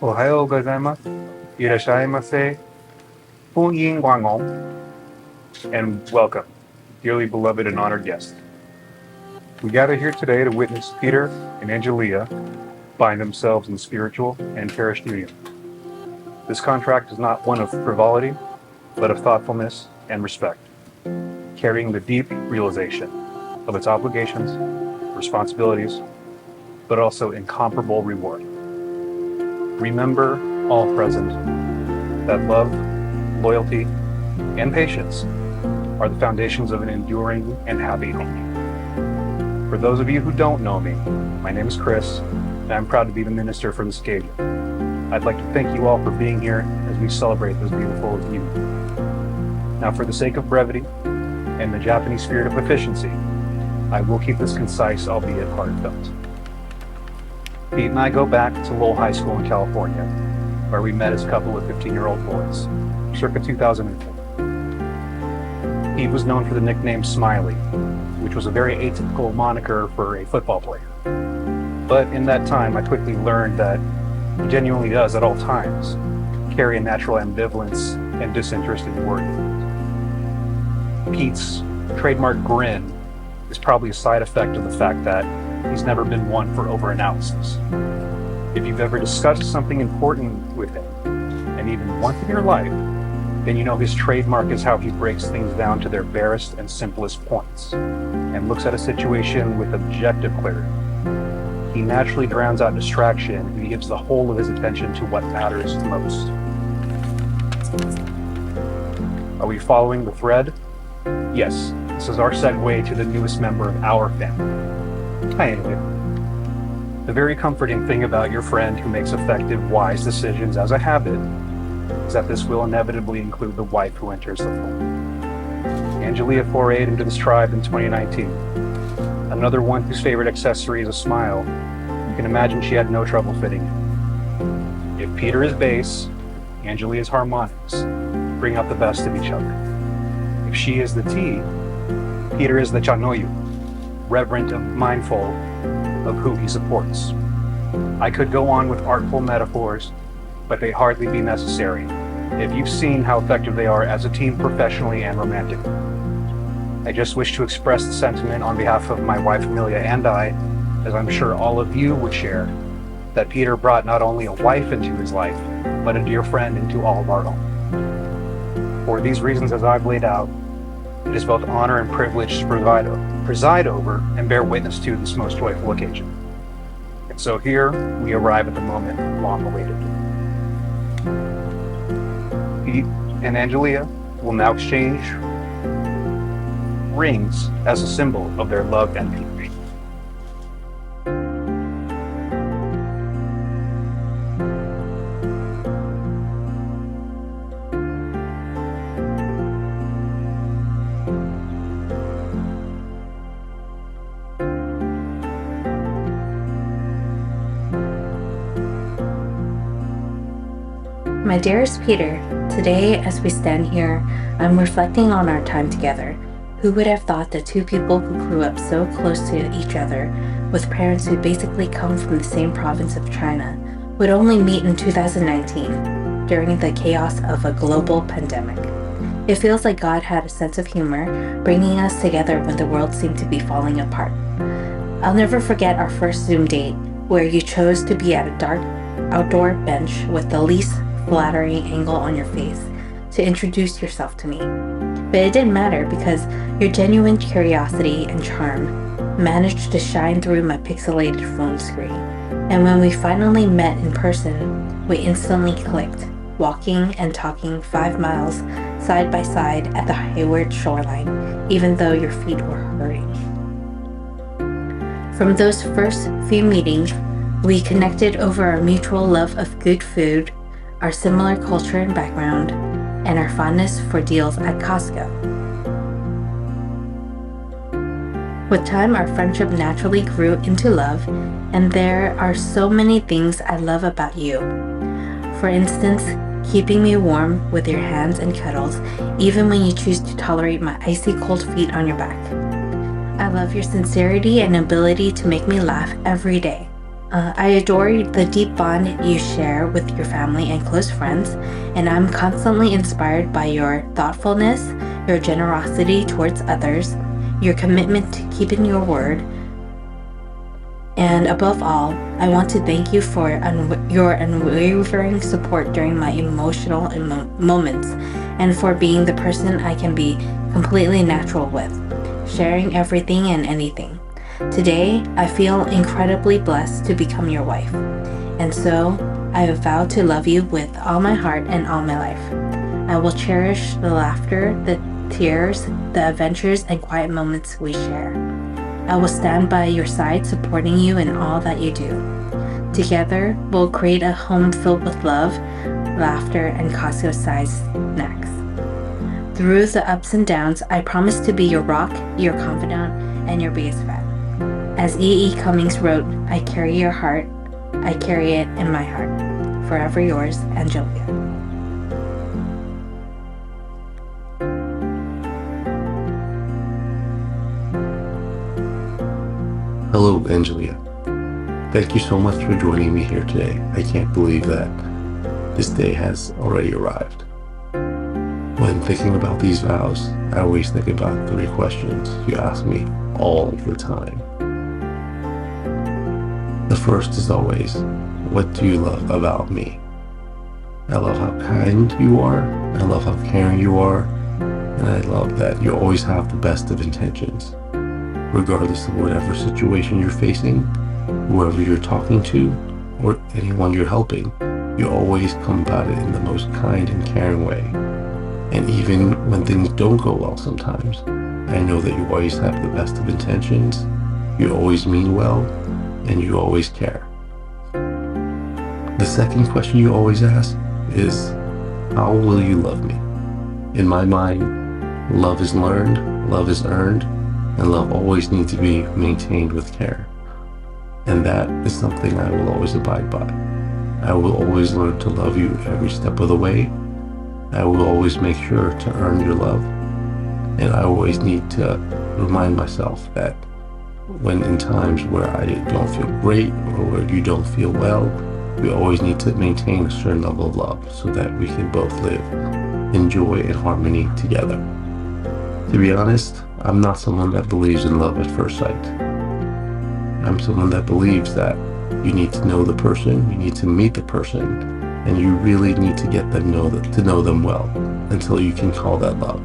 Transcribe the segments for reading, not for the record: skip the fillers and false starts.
Ohayou gozaimasu, irashaimase, Yin Wango, and welcome, dearly beloved and honored guests. We gather here today to witness Peter and Angelia bind themselves in spiritual and cherished union. This contract is not one of frivolity, but of thoughtfulness and respect, carrying the deep realization of its obligations, responsibilities, but also incomparable reward. Remember, all present, that love, loyalty, and patience are the foundations of an enduring and happy home. For those of you who don't know me, my name is Chris, and I'm proud to be the minister for this occasion. I'd like to thank you all for being here as we celebrate this beautiful union. Now, for the sake of brevity and the Japanese spirit of efficiency, I will keep this concise, albeit heartfelt. Pete and I go back to Lowell High School in California, where we met as a couple of 15-year-old boys, circa 2004. Pete was known for the nickname Smiley, which was a very atypical moniker for a football player. But in that time, I quickly learned that he genuinely does, at all times, carry a natural ambivalence and disinterest in work. Pete's trademark grin is probably a side effect of the fact that he's never been one for overanalysis. If you've ever discussed something important with him, and even once in your life, then you know his trademark is how he breaks things down to their barest and simplest points, and looks at a situation with objective clarity. He naturally drowns out distraction, and he gives the whole of his attention to what matters most. Are we following the thread? Yes, this is our segue to the newest member of our family. Hi, anyway. The very comforting thing about your friend who makes effective, wise decisions as a habit is that this will inevitably include the wife who enters the fold. Angelia forayed into this tribe in 2019. Another one whose favorite accessory is a smile. You can imagine she had no trouble fitting in. If Peter is bass, Angelia is harmonics. Bring out the best of each other. If she is the T, Peter is the chanoyu, reverent and mindful of who he supports. I could go on with artful metaphors, but they hardly be necessary if you've seen how effective they are as a team professionally and romantically. I just wish to express the sentiment on behalf of my wife Amelia and I, as I'm sure all of you would share, that Peter brought not only a wife into his life, but a dear friend into all of our own. For these reasons, as I've laid out, it is both honor and privilege to preside over and bear witness to this most joyful occasion. And so here we arrive at the moment long awaited. Pete and Angelia will now exchange rings as a symbol of their love and peace. My dearest Peter, today as we stand here, I'm reflecting on our time together. Who would have thought that two people who grew up so close to each other, with parents who basically come from the same province of China, would only meet in 2019, during the chaos of a global pandemic. It feels like God had a sense of humor, bringing us together when the world seemed to be falling apart. I'll never forget our first Zoom date, where you chose to be at a dark outdoor bench with the least flattering angle on your face to introduce yourself to me. But it didn't matter because your genuine curiosity and charm managed to shine through my pixelated phone screen. And when we finally met in person, we instantly clicked, walking and talking 5 miles side by side at the Hayward shoreline, even though your feet were hurting. From those first few meetings, we connected over our mutual love of good food, our similar culture and background, and our fondness for deals at Costco. With time, our friendship naturally grew into love, and there are so many things I love about you. For instance, keeping me warm with your hands and cuddles, even when you choose to tolerate my icy cold feet on your back. I love your sincerity and ability to make me laugh every day. I adore the deep bond you share with your family and close friends, and I'm constantly inspired by your thoughtfulness, your generosity towards others, your commitment to keeping your word, and above all, I want to thank you for your unwavering support during my emotional moments and for being the person I can be completely natural with, sharing everything and anything. Today, I feel incredibly blessed to become your wife, and so I have vowed to love you with all my heart and all my life. I will cherish the laughter, the tears, the adventures, and quiet moments we share. I will stand by your side, supporting you in all that you do. Together, we'll create a home filled with love, laughter, and Costco-sized snacks. Through the ups and downs, I promise to be your rock, your confidant, and your biggest fan. As E. E. Cummings wrote, I carry your heart, I carry it in my heart. Forever yours, Angelia. Hello, Angelia. Thank you so much for joining me here today. I can't believe that this day has already arrived. When thinking about these vows, I always think about 3 questions you ask me all the time. The first is always, what do you love about me? I love how kind you are, I love how caring you are, and I love that you always have the best of intentions. Regardless of whatever situation you're facing, whoever you're talking to, or anyone you're helping, you always come about it in the most kind and caring way. And even when things don't go well sometimes, I know that you always have the best of intentions, you always mean well, and you always care. The second question you always ask is, how will you love me? In my mind, love is learned, love is earned, and love always needs to be maintained with care. And that is something I will always abide by. I will always learn to love you every step of the way. I will always make sure to earn your love. And I always need to remind myself that when in times where I don't feel great or where you don't feel well, we always need to maintain a certain level of love so that we can both live in joy and harmony together. To be honest, I'm not someone that believes in love at first sight. I'm someone that believes that you need to know the person, you need to meet the person, and you really need to get them to know them well until you can call that love.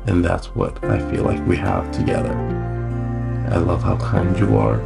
And that's what I feel like we have together. I love how kind you are.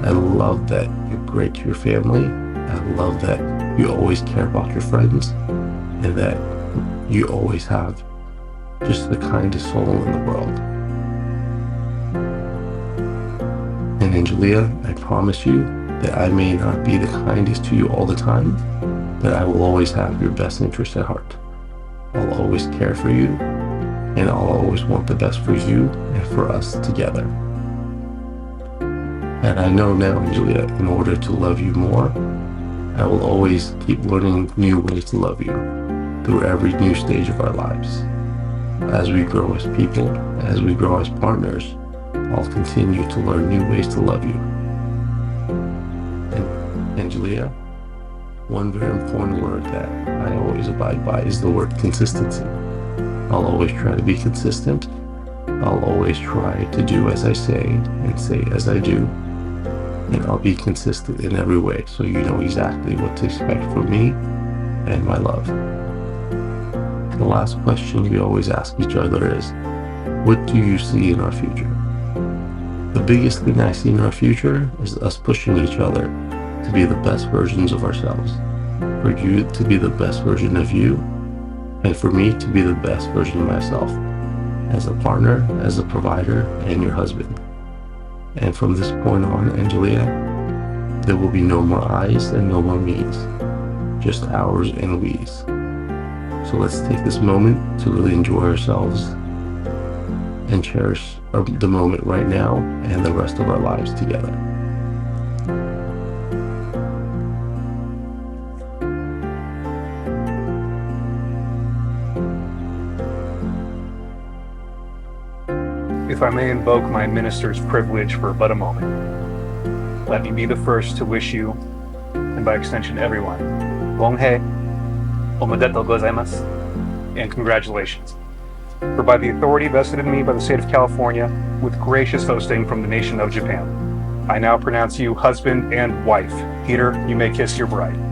I love that you're great to your family. I love that you always care about your friends and that you always have just the kindest soul in the world. And Angelia, I promise you that I may not be the kindest to you all the time, but I will always have your best interest at heart. I'll always care for you, and I'll always want the best for you and for us together. And I know now, Angelia, in order to love you more, I will always keep learning new ways to love you through every new stage of our lives. As we grow as people, as we grow as partners, I'll continue to learn new ways to love you. And Angelia, one very important word that I always abide by is the word consistency. I'll always try to be consistent. I'll always try to do as I say and say as I do. And I'll be consistent in every way so you know exactly what to expect from me and my love. The last question we always ask each other is, what do you see in our future? The biggest thing I see in our future is us pushing each other to be the best versions of ourselves. For you to be the best version of you, and for me to be the best version of myself, as a partner, as a provider, and your husband. And from this point on, Angelia, there will be no more I's and no more me's, just ours and we's. So let's take this moment to really enjoy ourselves and cherish the moment right now and the rest of our lives together. If I may invoke my minister's privilege for but a moment. let me be the first to wish you, and by extension everyone, Bonghei, omedetou gozaimasu, and congratulations. For by the authority vested in me by the state of California, with gracious hosting from the nation of Japan, I now pronounce you husband and wife. Peter, you may kiss your bride.